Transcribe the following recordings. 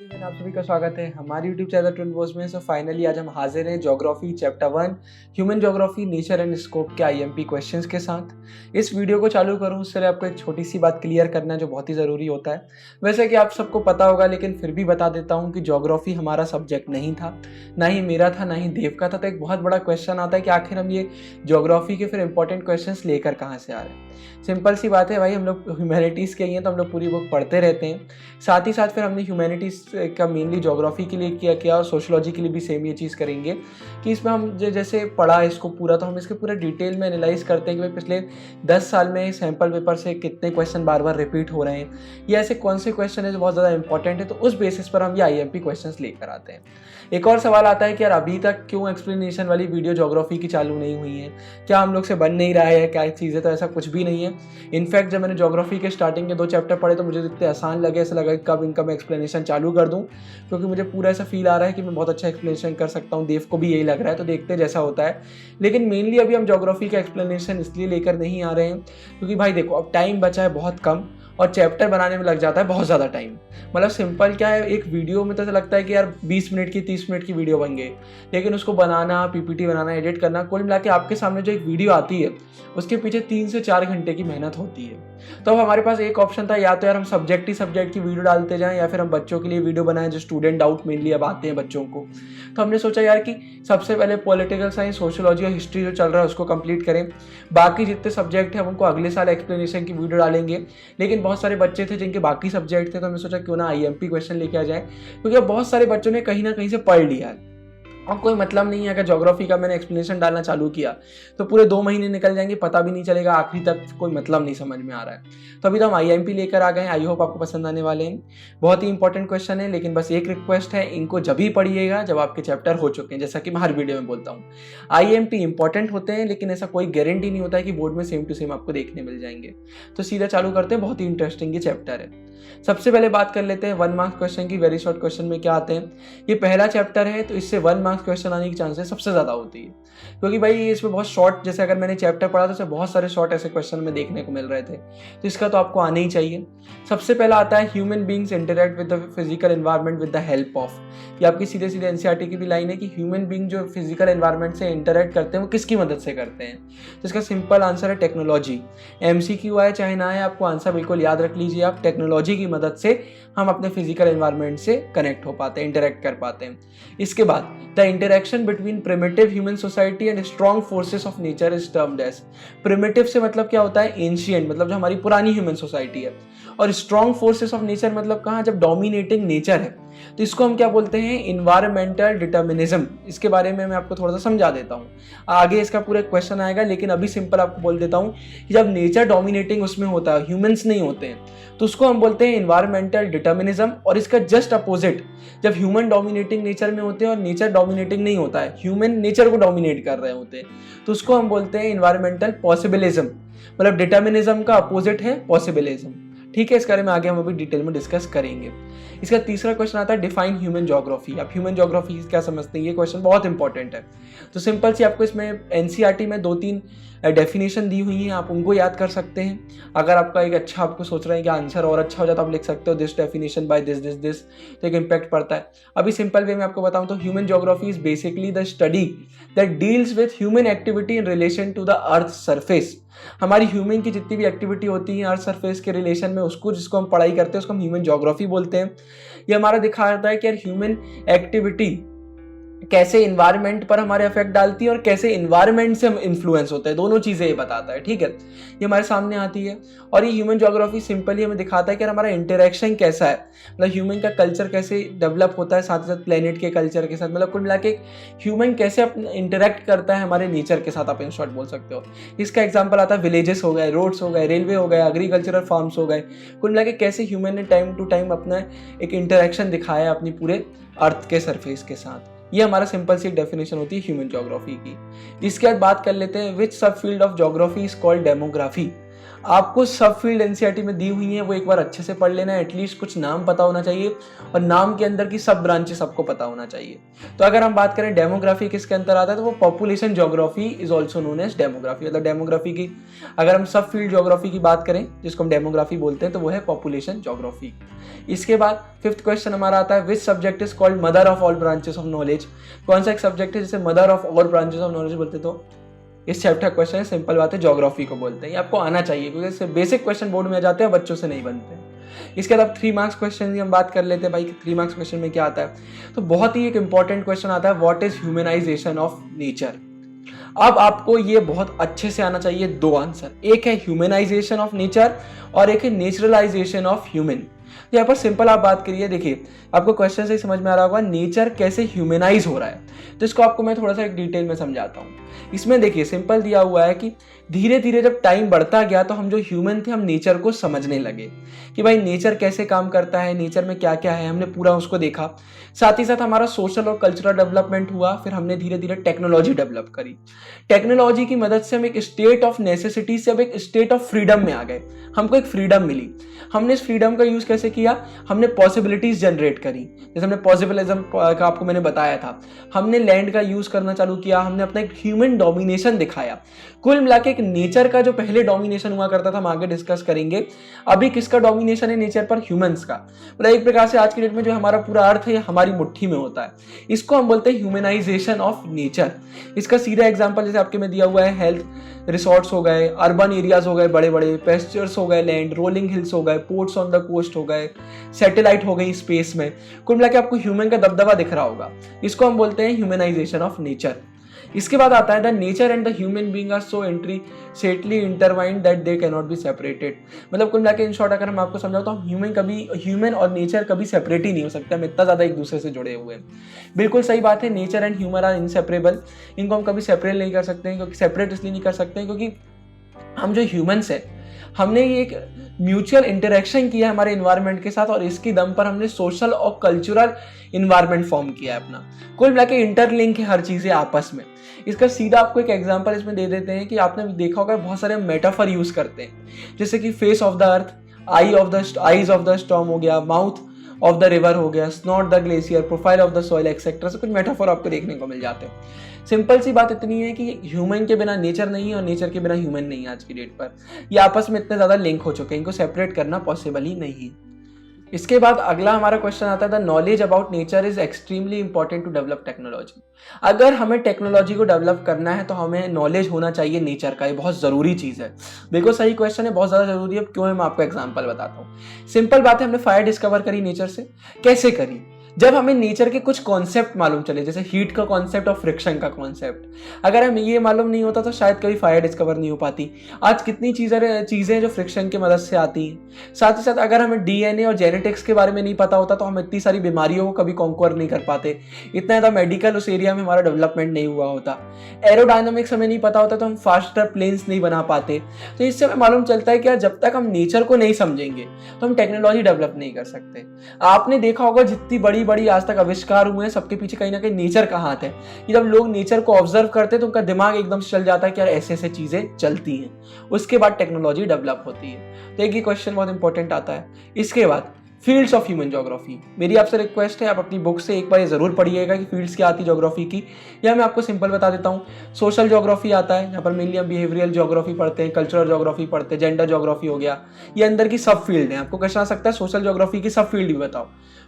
Everyone, आप सभी का स्वागत है हमारी यूट्यूब चैनल ट्विन बॉस में। फाइनली आज हम हाजिर हैं geography chapter 1 human geography nature and scope के आईएमपी क्वेश्चंस के साथ। इस वीडियो को चालू करूं उससे पहले आपको एक छोटी सी बात क्लियर करना है जो बहुत ही ज़रूरी होता है। वैसे कि आप सबको पता होगा, लेकिन फिर भी बता देता हूँ कि ज्योग्राफी हमारा सब्जेक्ट नहीं था, ना ही मेरा था, ना ही देव का था। तो एक बहुत बड़ा क्वेश्चन आता है कि आखिर हम ये ज्योग्राफी के फिर इंपॉर्टेंट क्वेश्चन लेकर कहाँ से आ रहे हैं। सिंपल सी बात है भाई, हम लोग ह्यूमैनिटीज़ के ही हैं तो हम लोग पूरी बुक पढ़ते रहते हैं। साथ ही साथ फिर हमने ह्यूमैनिटीज़ का मेनली ज्योग्राफी के लिए किया और सोशोलॉजी के लिए भी सेम ये चीज़ करेंगे कि इसमें हम जैसे पढ़ा इसको पूरा, तो हम इसके पूरा डिटेल में एनालाइज करते हैं कि भाई पिछले 10 साल में सैम्पल पेपर से कितने क्वेश्चन बार बार रिपीट हो रहे हैं, या ऐसे कौन से क्वेश्चन है जो बहुत ज़्यादा इंपॉर्टेंट है। तो उस बेसिस पर हम ये आईएमपी क्वेश्चन लेकर आते हैं। एक और सवाल आता है कि यार अभी तक क्यों एक्सप्लेनेशन वाली वीडियो ज्योग्राफी की चालू नहीं हुई है, क्या हम लोग से बन नहीं रहा है, क्या चीज़ें। तो ऐसा कुछ भी नहीं है। इनफैक्ट जब मैंने ज्योग्राफी के स्टार्टिंग के 2 चैप्टर पढ़े तो मुझे इतने आसान लगे, ऐसा लगा कि कब इनका मैं एक्सप्लेनेशन चालू कर दूं, क्योंकि मुझे पूरा ऐसा फील आ रहा है कि मैं बहुत अच्छा एक्सप्लेनेशन कर सकता हूं। देव को भी यही लग रहा है, तो देखते हैं जैसा होता है। लेकिन मेनली अभी हम ज्योग्राफी का एक्सप्लेनेशन इसलिए लेकर नहीं आ रहे हैं क्योंकि भाई देखो, अब टाइम बचा है बहुत कम और चैप्टर बनाने में लग जाता है बहुत ज़्यादा टाइम। मतलब सिंपल क्या है, एक वीडियो में तो ऐसा लगता है कि यार 20 मिनट की 30 मिनट की वीडियो बन गई, लेकिन उसको बनाना, पीपीटी बनाना, एडिट करना, कुल मिला के आपके सामने जो एक वीडियो आती है उसके पीछे 3 से 4 घंटे की मेहनत होती है। तो अब हमारे पास एक ऑप्शन था, या तो यार हम सब्जेक्ट की वीडियो डालते जाएं, या फिर हम बच्चों के लिए वीडियो बनाएं जो स्टूडेंट डाउट मेनली अब आते हैं बच्चों को। तो हमने सोचा यार कि सबसे पहले पॉलिटिकल साइंस, सोशियोलॉजी और हिस्ट्री जो चल रहा है उसको कंप्लीट करें। बाकी जितने सब्जेक्ट हैं उनको अगले साल एक्सप्लेनेशन की वीडियो डालेंगे। लेकिन बहुत सारे बच्चे थे जिनके बाकी सब्जेक्ट थे, तो हमने सोचा क्यों ना आईएमपी क्वेश्चन लेके आ जाए, क्योंकि अब बहुत सारे बच्चों ने कहीं ना कहीं से पढ़ लिया है और कोई मतलब नहीं है। अगर ज्योग्राफी का मैंने एक्सप्लेनेशन डालना चालू किया तो पूरे 2 महीने निकल जाएंगे, पता भी नहीं चलेगा, आखिरी तक कोई मतलब नहीं समझ में आ रहा है। तो अभी तो हम आईएमपी लेकर आ गए हैं। आई होप आपको पसंद आने वाले हैं। बहुत ही इंपॉर्टेंट क्वेश्चन है, लेकिन बस एक रिक्वेस्ट है, इनको जब ही पढ़िएगा जब आपके चैप्टर हो चुके हैं, जैसा कि मैं हर वीडियो में बोलता हूँ। आईएमपी इंपॉर्टेंट होते हैं, लेकिन ऐसा कोई गारंटी नहीं होता है कि बोर्ड में सेम टू सेम आपको देखने मिल जाएंगे। तो सीधा चालू करते हैं, बहुत ही इंटरेस्टिंग ये चैप्टर है। सबसे पहले बात कर लेते हैं 1 मार्क्स क्वेश्चन की। वेरी शॉर्ट क्वेश्चन में क्या आते हैं, ये पहला चैप्टर है तो इससे 1 मार्क्स क्वेश्चन आने की चांसेस सबसे ज़्यादा होती है, क्योंकि भाई इसमें बहुत शॉर्ट, जैसे अगर मैंने चैप्टर पढ़ा तो इसमें बहुत सारे शॉर्ट ऐसे क्वेश्चन में देखने को मिल रहे थे, तो इसका तो आपको आना ही चाहिए। सबसे पहला आता है human beings interact with the physical environment with the help of. ये आपकी सीधे सीधे एनसीईआरटी की भी लाइन है कि ह्यूमन बींग जो फिजिकल एनवायरनमेंट से इंटरेक्ट करते हैं वो किसकी मदद से करते हैं। तो इसका सिंपल आंसर है टेक्नोलॉजी। एमसीक्यू आए चाहे ना आए, आपको आंसर बिल्कुल याद रख लीजिए आप। टेक्नोलॉजी की मदद से हम अपने फिजिकल एनवायरनमेंट से कनेक्ट हो पाते हैं, इंटरेक्ट कर पाते हैं। इसके बाद the interaction between primitive human society and strong forces of nature is termed as. Primitive से मतलब क्या होता है, एंशिएंट, मतलब जो हमारी पुरानी ह्यूमन सोसाइटी है। और स्ट्रॉन्ग फोर्सेस ऑफ नेचर मतलब कहाँ, जब डोमिनेटिंग नेचर है, तो इसको हम क्या बोलते हैं, इन्वायरमेंटल डिटर्मिनिज्म। इसके बारे में मैं आपको थोड़ा सा समझा देता हूँ, आगे इसका पूरा क्वेश्चन आएगा, लेकिन अभी सिंपल आपको बोल देता हूँ कि जब नेचर डोमिनेटिंग उसमें होता है, ह्यूमंस नहीं होते हैं, तो उसको हम बोलते हैं इन्वायरमेंटल डिटर्मिनिज्म। और इसका जस्ट अपोजिट, जब ह्यूमन डोमिनेटिंग नेचर में होते हैं और नेचर डोमिनेटिंग नहीं होता है, ह्यूमन नेचर को डोमिनेट कर रहे होते हैं, तो उसको हम बोलते हैं इन्वायरमेंटल पॉसिबिलिज्म। मतलब डिटर्मिनिज्म का अपोजिट है पॉसिबिलिज्म। ठीक है, इस बारे में आगे हम अभी डिटेल में डिस्कस करेंगे। इसका तीसरा क्वेश्चन आता है डिफाइन ह्यूमन ज्योग्राफी। आप ह्यूमन ज्योग्राफी क्या समझते हैं, ये क्वेश्चन बहुत इंपॉर्टेंट है। तो सिंपल सी आपको इसमें एनसीईआरटी में 2-3 डेफिनेशन दी हुई हैं, आप उनको याद कर सकते हैं। अगर आपका एक अच्छा, आपको सोच रहे हैं कि आंसर और अच्छा हो जाता, आप लिख सकते हो this definition by this this this, तो एक इम्पैक्ट पड़ता है। अभी सिंपल वे में आपको बताऊं तो human geography is basically the study that deals with human activity in relation to the earth surface. हमारी ह्यूमन की जितनी भी एक्टिविटी होती है अर्थ सरफेस के रिलेशन में, उसको जिसको हम पढ़ाई करते हैं उसको हम ह्यूमन ज्योग्राफी बोलते हैं। ये हमारा दिखाता है कि यार ह्यूमन एक्टिविटी कैसे इन्वायरमेंट पर हमारे इफेक्ट डालती है और कैसे इन्वायरमेंट से हम इन्फ्लुएंस होते हैं, दोनों चीजें ये बताता है। ठीक है, ये हमारे सामने आती है। और ये ह्यूमन ज्योग्राफी सिंपली हमें दिखाता है कि हमारा इंटरेक्शन कैसा है, मतलब ह्यूमन का कल्चर कैसे डेवलप होता है साथ ही साथ प्लेनेट के कल्चर के साथ। मतलब कुल मिला के ह्यूमन कैसे इंटरेक्ट करता है हमारे नेचर के साथ, आप इन शॉर्ट बोल सकते हो। इसका एग्जाम्पल आता है विलेजेस हो गए, रोड्स हो गए, रेलवे हो गए, एग्रीकल्चरल फार्म्स हो गए। कुल मिला के कैसे ह्यूमन ने टाइम टू टाइम अपना एक इंटरेक्शन दिखाया अपनी पूरे अर्थ के सरफेस के साथ। ये हमारा सिंपल सी डेफिनेशन होती है ह्यूमन ज्योग्राफी की। इसके बाद बात कर लेते हैं विच सब field of geography is called demography. आपको सब फील्ड एनसीईआरटी में दी हुई है वो एक बार अच्छे से पढ़ लेना है, एटलीस्ट कुछ नाम पता होना चाहिए और नाम के अंदर की सब ब्रांचेस आपको पता होना चाहिए। तो अगर हम बात करें डेमोग्राफी किसके अंदर आता है तो वो population geography is also known as demography. मतलब डेमोग्राफी की अगर हम सब फील्ड ज्योग्राफी की बात करें जिसको हम डेमोग्राफी बोलते हैं तो वो है पॉपुलेशन ज्योग्राफी। इसके बाद फिफ्थ क्वेश्चन हमारा आता है which subject is called mother of all branches of knowledge. कौन सा एक सब्जेक्ट है जिसे mother of all branches of knowledge बोलते? तो इस चैप्टर क्वेश्चन है, सिंपल बात है, ज्योग्राफी को बोलते हैं। ये आपको आना चाहिए क्योंकि इससे बेसिक क्वेश्चन बोर्ड में आ जाते हैं, बच्चों से नहीं बनते। इसके बाद 3 मार्क्स क्वेश्चन की हम बात कर लेते हैं भाई कि 3 मार्क्स क्वेश्चन में क्या आता है। तो बहुत ही एक इंपॉर्टेंट क्वेश्चन आता है, what is humanisation of nature. अब आपको ये बहुत अच्छे से आना चाहिए 2 आंसर, एक है ह्यूमनाइजेशन ऑफ नेचर और एक है नेचुरलाइजेशन ऑफ ह्यूमन। यहाँ पर सिंपल आप बात करिए, देखिए आपको क्वेश्चन से ही समझ में आ रहा होगा नेचर कैसे ह्यूमनाइज हो रहा है। तो इसको आपको मैं थोड़ा सा एक डिटेल में समझाता हूँ। इसमें देखिए सिंपल दिया हुआ है कि धीरे धीरे जब टाइम बढ़ता गया तो हम जो ह्यूमन थे हम नेचर को समझने लगे कि भाई नेचर कैसे काम करता है, नेचर में क्या क्या है, हमने पूरा उसको देखा। साथ ही साथ हमारा सोशल और कल्चरल डेवलपमेंट हुआ, फिर हमने धीरे धीरे टेक्नोलॉजी डेवलप करी। टेक्नोलॉजी की मदद से हम एक स्टेट ऑफ नेसेसिटी से अब एक स्टेट ऑफ फ्रीडम में आ गए, हमको एक फ्रीडम मिली। हमने इस फ्रीडम का यूज कैसे किया, हमने पॉसिबिलिटीज जनरेट करी। जैसे हमने पॉसिबिलिज्म का आपको मैंने बताया था, हमने लैंड का यूज करना चालू किया, हमने अपना एक ह्यूमन डोमिनेशन दिखाया। कुल मिला के एक नेचर का जो पहले डोमिनेशन हुआ करता था हम आगे डिस्कस करेंगे, अभी किसका डोमिनेशन है नेचर पर, ह्यूमंस का। मतलब एक प्रकार से आज की डेट में जो हमारा पूरा अर्थ है हमारी मुट्ठी में होता है, इसको हम बोलते हैं ह्यूमनाइजेशन ऑफ नेचर। इसका सीधा एग्जांपल जैसे आपके में दिया हुआ है, हेल्थ रिसोर्ट्स हो गए, अर्बन एरियाज हो गए बड़े बड़े, पेस्चर्स हो गए, लैंड रोलिंग हिल्स हो गए, पोर्ट्स ऑन द कोस्ट हो गए, सैटेलाइट हो गई स्पेस में। कुल मिला के आपको ह्यूमन का दबदबा दिख रहा होगा, इसको हम बोलते हैं ह्यूमनाइजेशन ऑफ नेचर। इसके बाद आता है the nature and the human being are so intricately intertwined that they can not be separated. मतलब कुल मिला के इन शॉर्ट अगर हम आपको समझाऊं तो ह्यूमन और नेचर कभी सेपरेट ही नहीं हो सकते, हम इतना ज्यादा एक दूसरे से जुड़े हुए हैं। बिल्कुल सही बात है, nature and human are inseparable. इनको हम कभी सेपरेट नहीं कर सकते हैं, क्योंकि सेपरेट इसलिए नहीं कर सकते हैं क्योंकि हम जो ह्यूमंस है हमने ये एक म्यूचुअल इंटरेक्शन किया है हमारे इन्वायरमेंट के साथ और इसकी दम पर हमने सोशल और कल्चरल इन्वायरमेंट फॉर्म किया है अपना। कुल मिला के इंटरलिंक है हर चीजें आपस में। इसका सीधा आपको एक एग्जांपल इसमें दे देते हैं कि आपने देखा होगा बहुत सारे मेटाफर यूज करते हैं, जैसे कि face of the earth, eyes of the storm हो गया, माउथ ऑफ द रिवर हो गया, snout the glacier, profile of the soil etcetera. से कुछ मेटाफर आपको देखने को मिल जाते हैं। सिंपल सी बात इतनी है कि ह्यूमन के बिना नेचर नहीं है और नेचर के बिना ह्यूमन नहीं है। आज की डेट पर ये आपस में इतने ज्यादा लिंक हो चुके हैं, इनको सेपरेट करना पॉसिबल ही नहीं। इसके बाद अगला हमारा क्वेश्चन आता है the knowledge about nature is extremely important to develop technology. अगर हमें टेक्नोलॉजी को डेवलप करना है तो हमें नॉलेज होना चाहिए नेचर का, ये बहुत जरूरी चीज है। बिल्कुल सही क्वेश्चन है, बहुत ज्यादा जरूरी है। क्यों है मैं आपको एग्जांपल बताता हूँ। सिंपल बात है, हमने फायर डिस्कवर करी नेचर से। कैसे करी? जब हमें नेचर के कुछ कॉन्सेप्ट मालूम चले, जैसे हीट का कॉन्सेप्ट और फ्रिक्शन का कॉन्सेप्ट। अगर हमें ये मालूम नहीं होता तो शायद कभी फायर डिस्कवर नहीं हो पाती। आज कितनी चीजें जो फ्रिक्शन की मदद से आती हैं। साथ ही साथ अगर हमें डीएनए और जेनेटिक्स के बारे में नहीं पता होता तो हम इतनी सारी बीमारियों को कभी कॉन्क्वर नहीं कर पाते, इतना ज्यादा मेडिकल उस एरिया में हमारा डेवलपमेंट नहीं हुआ होता। एरोडायनामिक्स हमें नहीं पता होता तो हम फास्टर प्लेन्स नहीं बना पाते। तो इससे हमें मालूम चलता है कि जब तक हम नेचर को नहीं समझेंगे तो हम टेक्नोलॉजी डेवलप नहीं कर सकते। आपने देखा होगा जितनी बड़ी आज तक आविष्कार हुए हैं सबके पीछे कहीं ना कहीं नेचर का हाथ है। कि जब लोग नेचर को ऑब्जर्व करते हैं तो उनका दिमाग एकदम से चल जाता है कि यार ऐसे ऐसे चीजें चलती हैं, उसके बाद टेक्नोलॉजी डेवलप होती है। तो एक ये क्वेश्चन बहुत इंपॉर्टेंट आता है। इसके बाद फील्ड्स ऑफ ह्यूमन ज्योग्राफी। मेरी आपसे रिक्वेस्ट है आप अपनी बुक से एक बार ये जरूर पढ़िएगा कि फील्ड्स क्या आती है ज्योग्राफी की। या मैं आपको सिंपल बता देता हूँ, सोशल ज्योग्राफी आता है, यहाँ पर मेनली हम बिहेवियरल ज्योग्राफी पढ़ते हैं, कल्चरल ज्योग्राफी पढ़ते हैं, जेंडर ज्योग्राफी हो गया, ये अंदर की सब फील्ड है। आपको क्वेश्चन आ सकता है सोशल ज्योग्राफी की सब फील्ड भी बताओ।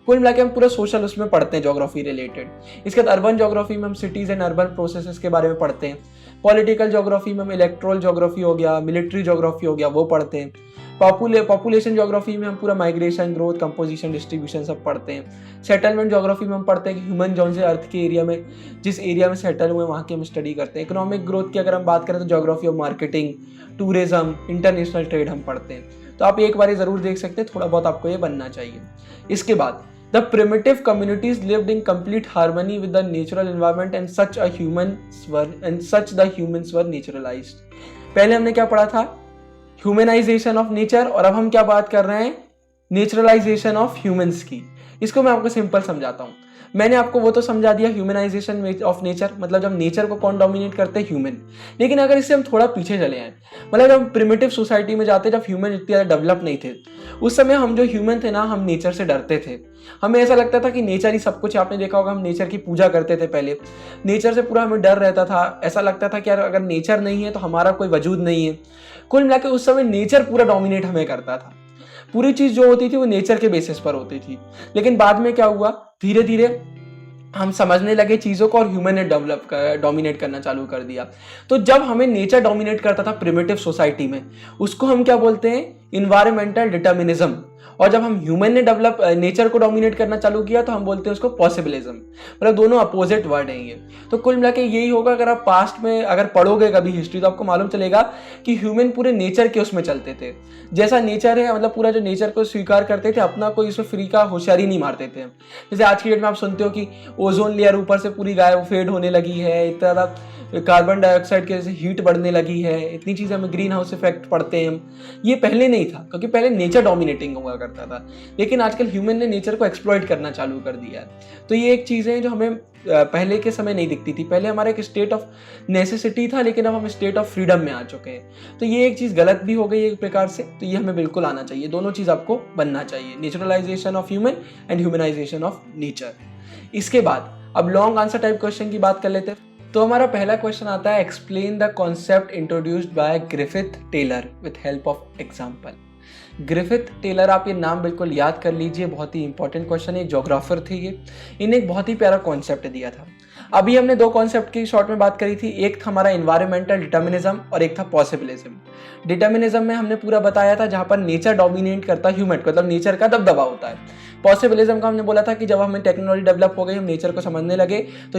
कुल मिला के हम पूरा सोशल उसमें पढ़ते हैं ज्योग्राफी रिलेटेड। इसके बाद अर्बन ज्योग्राफी में हम सिटीज एंड अर्बन प्रोसेसेस के बारे में पढ़ते हैं। पॉलिटिकल ज्योग्राफी में हम इलेक्ट्रल ज्योग्राफी हो गया, मिलिट्री ज्योग्राफी हो गया, वो पढ़ते हैं। पॉपुलेशन ज्योग्राफी में हम पूरा माइग्रेशन, ग्रोथ, कंपोजिशन, डिस्ट्रीब्यूशन सब पढ़ते हैं। सेटलमेंट ज्योग्राफी में हम पढ़ते हैं कि ह्यूमन जौन से अर्थ के एरिया में जिस एरिया में सेटल हुए वहाँ की हम स्टडी करते हैं। इकोनॉमिक ग्रोथ की अगर हम बात करें तो geography of marketing, tourism, international trade हम पढ़ते हैं। तो आप एक बार जरूर देख सकते हैं, थोड़ा बहुत आपको ये बनना चाहिए। इसके बाद The primitive communities lived in complete harmony with the natural environment and such the humans were naturalized। पहले हमने क्या पढ़ा था? ह्यूमनाइजेशन ऑफ नेचर, और अब हम क्या बात कर रहे हैं? नेचुरलाइजेशन ऑफ ह्यूमंस की। इसको मैं आपको सिंपल समझाता हूँ। मैंने आपको वो तो समझा दिया ह्यूमनाइजेशन ऑफ नेचर, मतलब जब नेचर को कौन डोमिनेट करते हैं, ह्यूमन। लेकिन अगर इससे हम थोड़ा पीछे चले आए, मतलब जब हम प्रिमिटिव सोसाइटी में जाते, जब ह्यूमन इतने ज़्यादा डेवलप नहीं थे, उस समय हम जो ह्यूमन थे ना, हम नेचर से डरते थे। हमें ऐसा लगता था कि नेचर ही सब कुछ। आपने देखा होगा हम नेचर की पूजा करते थे पहले, नेचर से पूरा हमें डर रहता था। ऐसा लगता था कि यार अगर नेचर नहीं है तो हमारा कोई वजूद नहीं है। कुल मिलाकर उस समय नेचर पूरा डोमिनेट हमें करता था। पूरी चीज जो होती थी वो नेचर के बेसिस पर होती थी। लेकिन बाद में क्या हुआ, धीरे धीरे हम समझने लगे चीज़ों को और ह्यूमन ने डोमिनेट करना चालू कर दिया। तो जब हमें नेचर डोमिनेट करता था प्रिमिटिव सोसाइटी में, उसको हम क्या बोलते हैं, इन्वायरमेंटल डिटर्मिनिज्म। और जब हम ह्यूमन ने नेचर को डोमिनेट करना चालू किया तो हम बोलते हैं उसको पॉसिबिलिज्म। मतलब दोनों अपोजिट वर्ड हैं ये। तो कुल मिला के यही होगा, अगर आप पास्ट में अगर पढ़ोगे कभी हिस्ट्री तो आपको मालूम चलेगा कि ह्यूमन पूरे नेचर के उसमें चलते थे। जैसा नेचर है, मतलब पूरा जो नेचर को स्वीकार करते थे, अपना कोई इसमें फ्री का होशियारी नहीं मारते थे। जैसे आज की डेट में आप सुनते हो कि ओजोन लेयर ऊपर से पूरी गायब फेड होने लगी है, इतना ज़्यादा कार्बन डाइऑक्साइड के जैसे हीट बढ़ने लगी है, इतनी चीज़ें हमें ग्रीन हाउस इफेक्ट पड़ते हैं। ये पहले नहीं था, क्योंकि पहले नेचर डोमिनेटिंग हुआ करता था। लेकिन आजकल ह्यूमन ने नेचर को एक्सप्लॉइट करना चालू कर दिया है। तो ये एक चीज़ है जो हमें पहले के समय नहीं दिखती थी। पहले हमारा एक स्टेट ऑफ नेसेसिटी था, लेकिन अब हम स्टेट ऑफ फ्रीडम में आ चुके हैं। तो ये एक चीज़ गलत भी हो गई एक प्रकार से। तो ये हमें बिल्कुल आना चाहिए, दोनों चीज़ आपको बनना चाहिए, naturalisation of human and humanisation of nature. इसके बाद अब लॉन्ग आंसर टाइप क्वेश्चन की बात कर लेते हैं। तो हमारा पहला क्वेश्चन आता है, explain the concept introduced by Griffith Taylor with help of example. Griffith Taylor, आप ये नाम बिल्कुल याद कर लीजिए, बहुत ही इंपॉर्टेंट क्वेश्चन है। जोग्राफर थे ये, इन्हें एक बहुत ही प्यारा कॉन्सेप्ट दिया था। अभी हमने दो कॉन्सेप्ट की शॉर्ट में बात करी थी, एक था हमारा इन्वायरमेंटल डिटर्मिनिज्म और एक था पॉसिबिलिज्म। डिटर्मिनिज्म में हमने पूरा बताया था जहां पर नेचर डोमिनेट करता है ह्यूमन, मतलब नेचर का दबदबा होता है। पॉसिबिलिज्म का हमने बोला था कि जब हमें टेक्नोलॉजी डेवलप हो गई, हम नेचर को समझने लगे, तो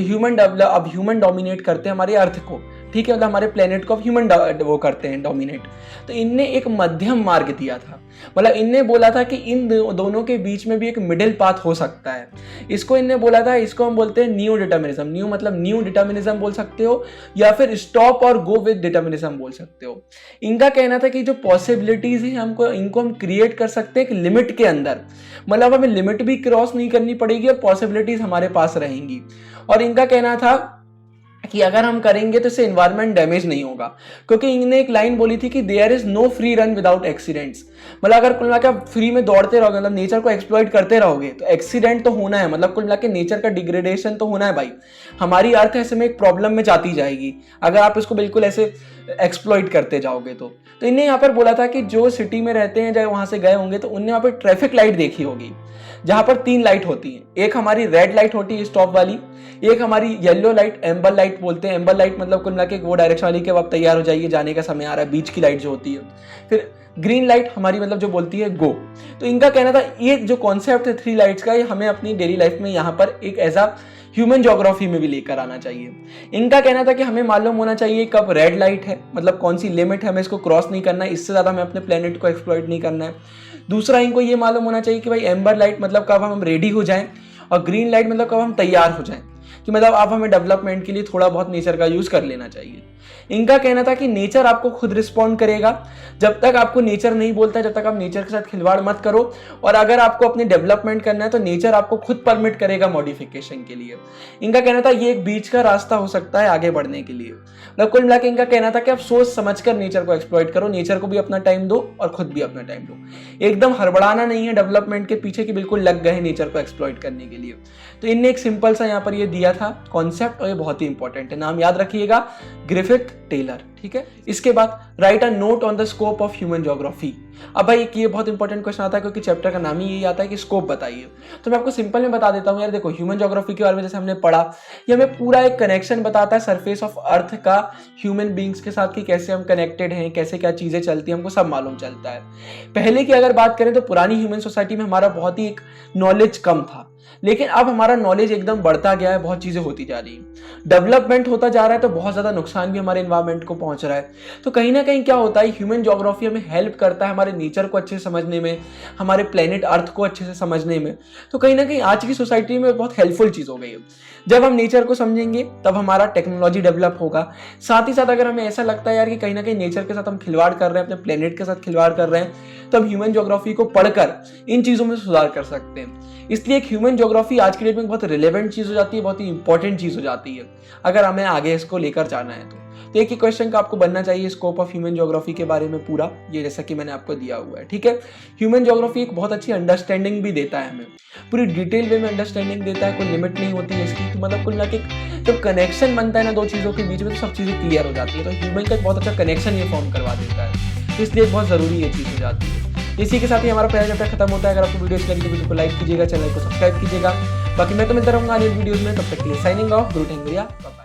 अब ह्यूमन डोमिनेट करते हैं हमारे अर्थ को, ठीक है, मतलब हमारे प्लेनेट को अब ह्यूमन वो करते हैं डोमिनेट। तो इनने एक मध्यम मार्ग दिया था, मतलब इनने बोला था कि इन दोनों के बीच में भी एक मिडिल पाथ हो सकता है। इसको इनने बोला था, इसको हम बोलते हैं न्यू डिटर्मिनिज्म। न्यू मतलब न्यू डिटर्मिनिज्म बोल सकते हो, या फिर स्टॉप और गो विद डिटर्मिनिज्म बोल सकते हो। इनका कहना था कि जो पॉसिबिलिटीज है इनको हम क्रिएट कर सकते हैं एक लिमिट के अंदर, मतलब हमें लिमिट भी क्रॉस नहीं करनी पड़ेगी और पॉसिबिलिटीज हमारे पास रहेंगी। और इनका कहना था कि अगर हम करेंगे तो इससे एनवायरनमेंट डैमेज नहीं होगा, क्योंकि इन्होंने एक लाइन बोली थी कि there is no free run without accidents. मतलब अगर कुल मिलाकर आप फ्री में दौड़ते रहोगे, मतलब नेचर को एक्सप्लॉइट करते रहोगे, तो एक्सीडेंट तो होना है, मतलब कुल मिलाकर नेचर का डिग्रेडेशन तो होना है भाई। हमारी अर्थ ऐसे में एक प्रॉब्लम में जाती जाएगी अगर आप इसको बिल्कुल ऐसे एक्सप्लॉइट करते जाओगे। तो इन्हें यहाँ पर बोला था कि जो सिटी में रहते हैं, जब वहां से गए होंगे तो उनने वहां पर ट्रैफिक लाइट देखी होगी, जहां पर 3 लाइट होती हैं। एक हमारी रेड लाइट होती है स्टॉप वाली, एक हमारी येलो लाइट, एम्बर लाइट बोलते हैं। एम्बर लाइट मतलब कुल मिला के वो डायरेक्शन वाली कि अब आप तैयार हो जाइए, जाने का समय आ रहा है, बीच की लाइट जो होती है। फिर ग्रीन लाइट हमारी मतलब जो बोलती है गो। तो इनका कहना था ये जो कॉन्सेप्ट है 3 लाइट्स का, ये हमें अपनी डेली लाइफ में यहाँ पर एक एज अ ह्यूमन ज्योग्राफी में भी लेकर आना चाहिए। इनका कहना था कि हमें मालूम होना चाहिए कब रेड लाइट है, मतलब कौन सी लिमिट है, हमें इसको क्रॉस नहीं करना है, इससे ज़्यादा हमें अपने प्लेनेट को एक्सप्लॉइट नहीं करना है। दूसरा, इनको ये मालूम होना चाहिए कि भाई एम्बर लाइट मतलब कब हम रेडी हो जाएं, और ग्रीन लाइट मतलब कब हम तैयार हो जाएं, कि मतलब आप हमें डेवलपमेंट के लिए थोड़ा बहुत नेचर का यूज़ कर लेना चाहिए। इनका कहना था कि नेचर आपको खुद रिस्पॉन्ड करेगा, जब तक आपको नेचर नहीं बोलता, जब तक आप नेचर के साथ खिलवाड़ मत करो। और अगर आपको अपनी डेवलपमेंट करना है तो नेचर आपको खुद परमिट करेगा मॉडिफिकेशन के लिए। इनका कहना था ये एक बीच का रास्ता हो सकता है आगे बढ़ने के लिए। मतलब कुल मिला के इनका कहना था कि आप सोच समझकर नेचर को एक्सप्लॉइट करो, नेचर को भी अपना टाइम दो और खुद भी अपना टाइम दो। एकदम हड़बड़ाना नहीं है डेवलपमेंट के पीछे कि बिल्कुल लग गए नेचर को एक्सप्लॉइट करने के लिए। तो इनने एक सिंपल सा यहाँ पर ये दिया था कॉन्सेप्ट, और ये बहुत ही इंपॉर्टेंट है, नाम याद रखिएगा, ग्रिफिथ टेलर, ठीक है। इसके बाद right a note on the scope of human geography. अब भाई ये बहुत इंपॉर्टेंट क्वेश्चन आता है, क्योंकि चैप्टर का नाम ही यही आता है कि स्कोप बताइए। तो मैं आपको सिंपल में बता देता हूँ यार, देखो ह्यूमन ज्योग्राफी के बारे में जैसे हमने पढ़ा, ये हमें पूरा एक कनेक्शन बताता है सरफेस ऑफ अर्थ का ह्यूमन बींग्स के साथ, कि कैसे हम कनेक्टेड हैं, कैसे क्या चीजें चलती हैं, हमको सब मालूम चलता है। पहले की अगर बात करें तो पुरानी ह्यूमन सोसाइटी में हमारा बहुत ही एक नॉलेज कम था, लेकिन अब हमारा नॉलेज एकदम बढ़ता गया है, बहुत चीजें होती जा रही है, डेवलपमेंट होता जा रहा है, तो बहुत ज्यादा नुकसान भी हमारे एनवायरमेंट को पहुंच रहा है। तो कहीं ना कहीं क्या होता है, ह्यूमन ज्योग्राफी हमें हेल्प करता है हमारे नेचर को अच्छे से समझने में, हमारे प्लेनेट अर्थ को अच्छे से समझने में। तो कहीं ना कहीं आज की सोसाइटी में बहुत हेल्पफुल चीज हो गई है। जब हम नेचर को समझेंगे तब हमारा टेक्नोलॉजी डेवलप होगा। साथ ही साथ अगर हमें ऐसा लगता है यार कि कहीं ना कहीं नेचर के साथ हम खिलवाड़ कर रहे हैं, अपने प्लेनेट के साथ खिलवाड़ कर रहे हैं, तो हम ह्यूमन ज्योग्राफी को पढ़कर इन चीजों में सुधार कर सकते हैं। इसलिए एक ह्यूमन ज्योग्राफी आज की डेट में बहुत रिलेवेंट चीज हो जाती है, बहुत ही इंपॉर्टेंट चीज हो जाती है अगर हमें आगे इसको लेकर जाना है तो एक ही क्वेश्चन का आपको बनना चाहिए स्कोप ऑफ ह्यूमन ज्योग्राफी के बारे में पूरा, ये जैसा कि मैंने आपको दिया हुआ है। ठीक है, ह्यूमन ज्योग्राफी एक बहुत अच्छी अंडरस्टैंडिंग भी देता है, हमें पूरी डिटेल वे में अंडरस्टैंडिंग देता है, कोई लिमिट नहीं होती है इसकी। तो मतलब कुल मिला के जब कनेक्शन बनता है ना दो चीजों के बीच में, तो सब चीजें क्लियर हो जाती है। तो ह्यूमन का एक बहुत अच्छा कनेक्शन ये फॉर्म करवा देता है, तो इसलिए बहुत जरूरी ये चीज हो जाती है। इसी के साथ ही हमारा पहला चैप्टर खत्म होता है। अगर आपको वीडियो अच्छी लगी तो वीडियो को लाइक कीजिएगा, चैनल को सब्सक्राइब कीजिएगा। बाकी मैं तो मिलता रहूंगा अगली वीडियोस में, तब तक के लिए साइनिंग ऑफ, गुड नाइट भैया, बाय।